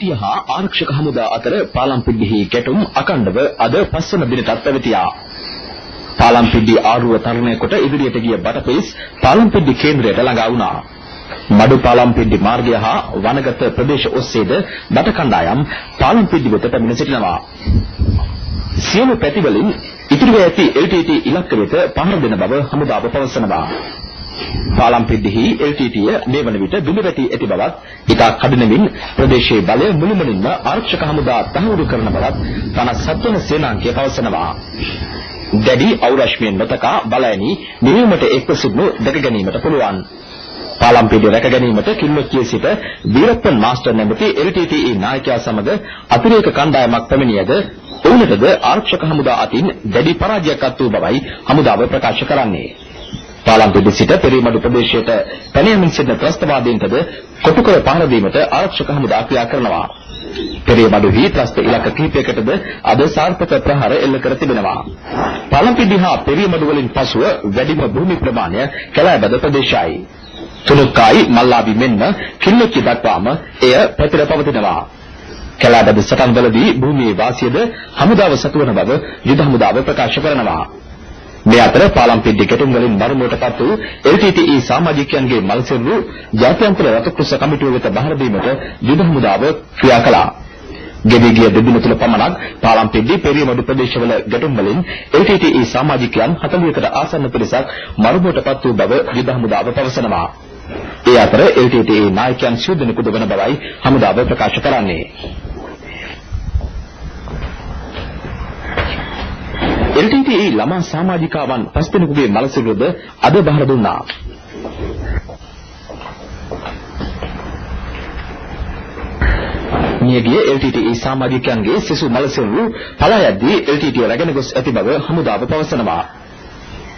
LTT හා ආරක්ෂක හමුදා අතර පාලම්පිඩ්ඩිහි ගැටුම් අකණ්ඩව අද 5 වන දිනටත් පැවතියා. පාලම්පිඩ්ඩි ආරුව තරණය කොට ඉදිරියට ගිය බටපිස් පාලම්පිඩ්ඩි කේන්ද්‍රයට ළඟා වුණා. මඩු පාලම්පිඩ්ඩි මාර්ගය හා වනගත ප්‍රදේශ ඔස්සේද බට කණ්ඩායම් පාලම්පිඩ්ඩි වෙත පැමිණ සිටිනවා. සියලු පැතිවලින් ඉතිරිව ඇති LTT ඉලක්ක වෙත පහර දෙන බව හමුදාව පවසනවා. පාලම්පිඩ්ඩිහි LTTය මේ වන විට බිඳ වැටි ඇති බවත් ඉතා කඩිනමින් ප්‍රදේශයේ බලය මුළුමනින්ම ආරක්ෂක හමුදා තහවුරු කරන බවත් 57 වන සේනාංකය පවසනවා. දැඩි අවරශ්මියෙන් නොතකා බලයනි නිවීමට එක්ව සිටිනු දැක ගැනීමට පුළුවන්. පාලම්පිඩිය රැක ගැනීමට කිල්ලොච්චියේ සිට වීරප්පන් මාස්ටර් නැමැති LTTE නායකයා සමග අතිරේක කණ්ඩායමක් පැමිණියද ඔවුන්ටද ආරක්ෂක හමුදා අතින් දැඩි පරාජයක් අත් වූ බවයි හමුදාව ප්‍රකාශ කරන්නේ. පාලම්පිඩිය සිට පෙරීමඩු ප්‍රදේශයට පැනයමින් සිටින ත්‍රස්තවාදීන්ටද කොටුකර පහර දීමට ආරක්ෂක හමුදා ක්‍රියා කරනවා. පෙරීමඩුහි ත්‍රස්ත ඉලක්ක කිහිපයකටද අද සාර්ථක ප්‍රහාර එල්ල කර තිබෙනවා. පාලම්පිඩිය හා පෙරීමඩු වලින් පසුව වැඩිම භූමි ප්‍රමාණය කැලෑබද ප්‍රදේශයයි. තුනුක්කායි මල්ලාවි මෙන්ම කිල්ලොච්චි දක්වාම එය පැතිර පවතිනවා. කැලෑබද සටන්වලදී භූමියේ වාසියද හමුදාව සතුවන බව යුද හමුදාව ප්‍රකාශ කරනවා. මේ අතර පාලම්පිඩ්ඩි ගැටුම් වලින් මරුමුවටපත් වූ LTTE සමාජිකයන්ගේ මල්සිරු ජාත්‍යන්තර රතුකෘෂ කමිටුව වෙත බහර දීමට යුද හමුදාව ක්‍රියා කළා. ගෙවී ගිය දෙදින තුල පමණක් පාලම්පිඩ්ඩි පෙරියමඩු ප්‍රදේශවල ගැටුම් වලින් LTTE සමාජිකයන් 40කට ආසන්න පිරිසක් මරුමුවටපත් වූ බව යුද හමුදාව පවසනවා. ඒ අතර LTTE නායකයන් සිය දෙනෙකුද වන බවයි හමුදාව ප්‍රකාශ කරන්නේ. LTTE ළමා සමාජිකාවන් 5 දෙනෙකුගේ මලසිරුද අද බහර දුන්නා. මියගිය LTTE සමාජිකයන්ගේ සිසු මලසිරු පලා යද්දී LTTE රැගෙන ගොස් ඇති බව හමුදාව පවසනවා.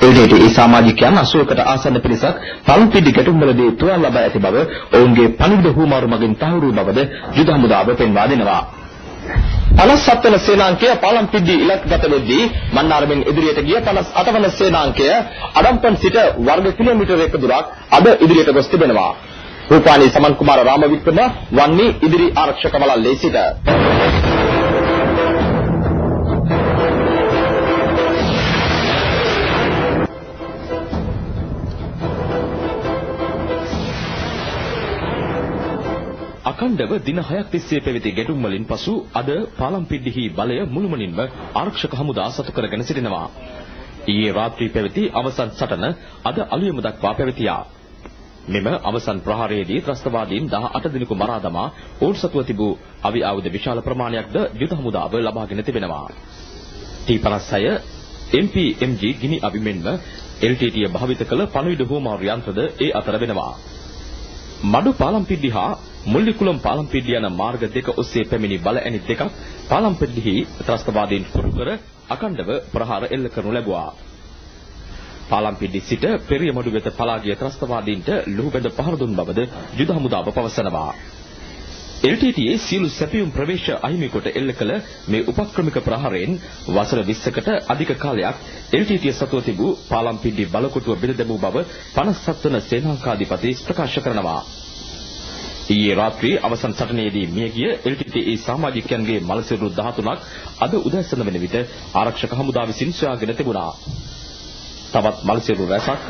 LTTE සමාජිකයන් 80කට ආසන්න පිරිසක් පාලම්පිඩ්ඩි ගැටුම්වලදී තුවාල ලබා ඇති බව ඔවුන්ගේ පණිවිඩ හුවමාරු මගින් තහවුරු බවද යුද හමුදාව පෙන්වා දෙනවා. 57 වන සේනාංකය පාලම්පිඩ්ඩි ඉලක්කගත වෙද්දී මන්නාරමෙන් ඉදිරියට ගිය 58 වන සේනාංකය අඩම්පන් සිට වර්ග කිලෝමීටර් 1 දුරක් අද ඉදිරියට ගොස් තිබෙනවා. රූපානී සමන් කුමාර රාමවික්‍රම වන්නේ ඉදිරි ආරක්ෂක වළල්ලේ සිට. අකණ්ඩව දින 6ක් තිස්සේ පැවති ගැටුම් වලින් පසු අද පාලම්පිඩ්ඩිහි බලය මුළුමනින්ම ආරක්ෂක හමුදා සතු කරගෙන සිටිනවා. ඊයේ රාත්‍රී පැවති අවසන් සටන අද අලුයම දක්වා පැවතියා. මෙම අවසන් ප්‍රහාරයේදී ත්‍රස්තවාදීන් 18 දිනක මරා දමා ඔවුන් සතුව තිබූ අවි ආයුධ විශාල ප්‍රමාණයක්ද යුද හමුදාව ලබාගෙන තිබෙනවා. T56 MPMG ගිනි අවි මෙන්ම LTTE භාවිත කළ පණිවිඩ හුවමාරු යන්ත්‍රද ඒ අතර වෙනවා. මඩු පාලම්පිඩ්ඩි හා මුල්ලිකුලම් පාලම්පිඩ්ඩි යන මාර්ග දෙක ඔස්සේ පැමිණි බල ඇණි දෙකක් පාලම්පිඩ්ඩිහි ත්‍රස්තවාදීන් පුරු කර අකණ්ඩව ප්‍රහාර එල්ල කරනු ලැබුවා. පාලම්පිඩ්ඩි සිට පෙරියමඩු වෙත පලා ගිය ත්‍රස්තවාදීන්ට ලුහුබැඳ පහර දුන් බවද යුද හමුදාව පවසනවා. LTTE සියලු සැපියුම් ප්‍රවේශ අහිමි කොට එල්ල කළ මේ උපක්‍රමික ප්‍රහාරයෙන් වසර 20කට අධික කාලයක් LTTE සතුව තිබූ පාලම්පිඩ්ඩි බලකොටුව බෙද දැමූ බව 57 වන සේනාංකාධිපති ප්‍රකාශ කරනවා. ඊයේ රාත්‍රියේ අවසන් සටනේදී මියගිය LTTE සමාජිකයන්ගේ මලසිරු 13ක් අද උදැසන වෙන විට ආරක්ෂක හමුදා විසින් සොයාගෙන තිබුණා. තවත් මලසිරු රැසක්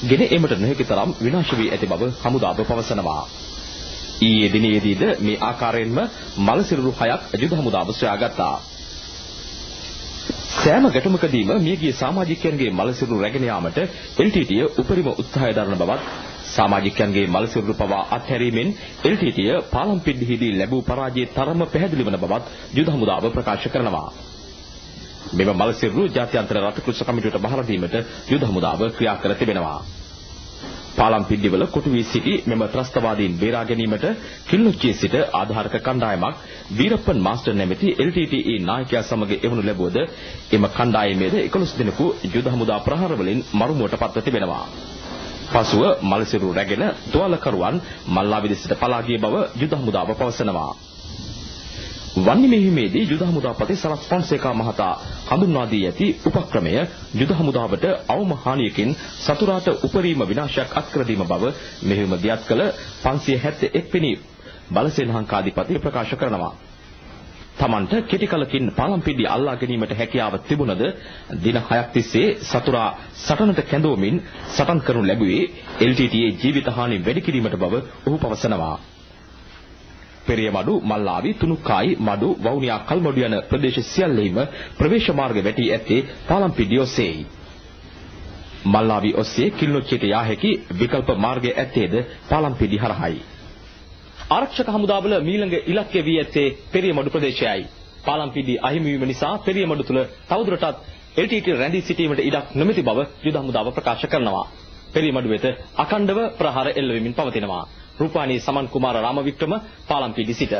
ගෙන ඒමට නොහැකි තරම් විනාශ වී ඇති බව හමුදාව පවසනවා. ඊයේ දිනයේදීද මේ ආකාරයෙන්ම මලසිරු 6ක් යුද හමුදාව සොයාගත්තා. සෑම ගැටුමකදීම මියගිය සමාජිකයන්ගේ මලසිරු රැගෙන යාමට LTTE උපරිම උත්සාහය දරන බවත් සමාජිකයන්ගේ මලසිරු පවා අත්හැරීමෙන් LTTE පාලම්පිඩ්ඩිහිදී ලැබූ පරාජයේ තරම පැහැදිලි වන බවත් යුද හමුදාව ප්‍රකාශ කරනවා. මෙම මලසිරු ජාත්‍යන්තර රතුකෘෂ කමිටුවට බහර දීමට යුද හමුදාව ක්‍රියා කර තිබෙනවා. පාලම්පිඩ්ඩිවල කොටු වී සිටි මෙම ත්‍රස්තවාදීන් බේරා ගැනීමට කිල්ලොච්චියේ සිට ආධාරක කණ්ඩායමක් වීරප්පන් මාස්ටර් නැමැති LTTE නායකයා සමග එවනු ලැබුවද එම කණ්ඩායමේද 11 දිනකු යුද හමුදා ප්‍රහාර වලින් මරුමුවට පත්ව තිබෙනවා. පසුව මලසිරු රැගෙන තුවාලකරුවන් මල්ලාවිද සිට පලා ගිය බව යුද හමුදාව පවසනවා. වන්නේ මෙහිමේදී යුද හමුදාපති සරත් ෆොන්සේකා මහතා හඳුන්වා දී ඇති උපක්‍රමය යුද හමුදාවට අවම හානියකින් සතුරාට උපරිම විනාශයක් අත්කර දීම බව මෙහිම දියත් කළ 571 වෙනි බලසේනහංකාධිපති ප්‍රකාශ කරනවා. තමන්ට කෙටි කලකින් පාලම්පිඩි අල්ලා ගැනීමට හැකියාව තිබුණද දින 6ක් තිස්සේ සතුරා සටනට කැඳවමින් සටන් කරනු ලැබුවේ LTTE ජීවිත හානි වැඩි කිරීමට බව ඔහු පවසනවා. පෙරියමඩු, මල්ලාවි, තුනුක්කායි, මඩු, වවුනියා, කල්මඩු යන ප්‍රදේශ සියල්ලෙහිම ප්‍රවේශ මාර්ග වැටි ඇත්තේ පාලම්පිඩි ඔස්සේයි. මල්ලාවි ඔස්සේ කිලිනොච්චියට යා හැකි විකල්ප මාර්ගය ඇත්තේද පාලම්පිඩි හරහායි. ආරක්ෂක හමුදාවල මීළඟ ඉලක්කය වී ඇත්තේ පෙරියමඩු ප්‍රදේශයයි. පාලම්පිඩි අහිමි වීම නිසා පෙරියමඩු තුල තවදුරටත් LTT රැඳී සිටීමට ඉඩක් නොමැති බව යුද හමුදාව ප්‍රකාශ කරනවා. පෙරියමඩු වෙත අඛණ්ඩව ප්‍රහාර එල්ල වෙමින් පවතිනවා. රූපානී සමන් කුමාර රාමවික්‍රම පාලම්පිඩි සිට